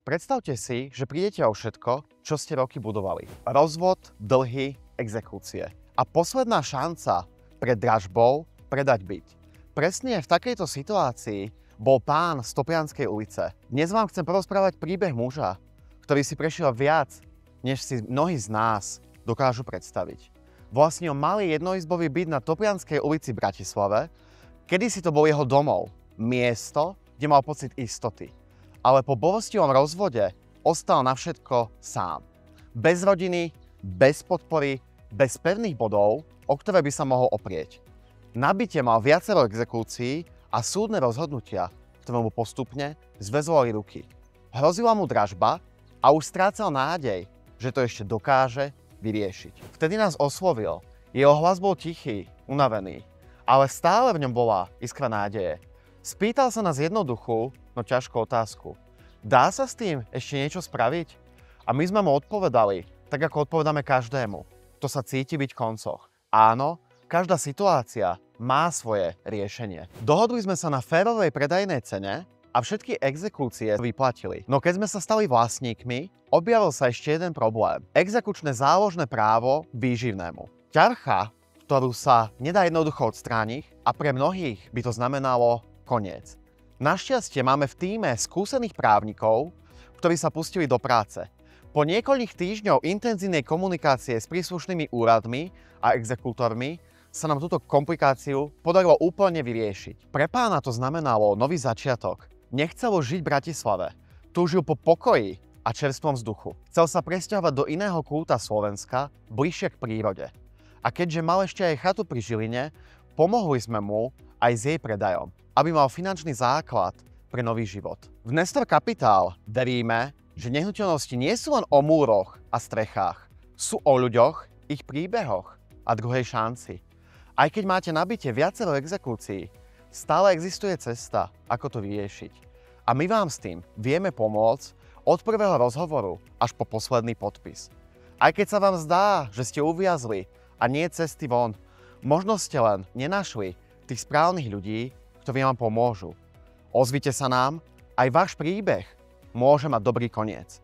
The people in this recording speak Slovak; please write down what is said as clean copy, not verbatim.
Predstavte si, že prídete o všetko, čo ste roky budovali. Rozvod, dlhy, exekúcie. A posledná šanca pred dražbou predať byt. Presne v takejto situácii bol pán z Toplianskej ulice. Dnes vám chcem porozprávať príbeh muža, ktorý si prešiel viac, než si mnohí z nás dokážu predstaviť. Vlastnil malý jednoizbový byt na Toplianskej ulici v Bratislave, kedysi to bol jeho domov, miesto, kde mal pocit istoty. Ale po bolestivom rozvode ostal na všetko sám. Bez rodiny, bez podpory, bez pevných bodov, o ktoré by sa mohol oprieť. Na byte mal viacero exekúcií a súdne rozhodnutia, ktoré mu postupne zväzovali ruky. Hrozila mu dražba a už strácal nádej, že to ešte dokáže vyriešiť. Vtedy nás oslovil. Jeho hlas bol tichý, unavený, ale stále v ňom bola iskra nádeje. Spýtal sa nás jednoduchú, no ťažkú otázku. Dá sa s tým ešte niečo spraviť? A my sme mu odpovedali, tak ako odpovedáme každému. To sa cíti byť v koncoch. Áno, každá situácia má svoje riešenie. Dohodli sme sa na férovej predajnej cene a všetky exekúcie vyplatili. No keď sme sa stali vlastníkmi, objavil sa ešte jeden problém. Exekučné záložné právo výživnému. Ťarcha, ktorú sa nedá jednoducho odstrániť a pre mnohých by to znamenalo koniec. Našťastie máme v tíme skúsených právnikov, ktorí sa pustili do práce. Po niekoľkých týždňov intenzívnej komunikácie s príslušnými úradmi a exekútormi sa nám túto komplikáciu podarilo úplne vyriešiť. Pre pána to znamenalo nový začiatok. Nechcel žiť v Bratislave. Túžil po pokoji a čerstvom vzduchu. Chcel sa presťahovať do iného kúta Slovenska, bližšie k prírode. A keďže mal ešte aj chatu pri Žiline, pomohli sme mu aj s jej predajom, aby mal finančný základ pre nový život. V Nestor Capital veríme, že nehnuteľnosti nie sú len o múroch a strechách. Sú o ľuďoch, ich príbehoch a druhej šanci. Aj keď máte na byte viacero exekúcií, stále existuje cesta, ako to vyriešiť. A my vám s tým vieme pomôcť od prvého rozhovoru až po posledný podpis. Aj keď sa vám zdá, že ste uviazli a nie cesty von, možno ste len nenašli tých správnych ľudí, ktorí vám pomôžu. Ozvite sa nám, aj váš príbeh môže mať dobrý koniec.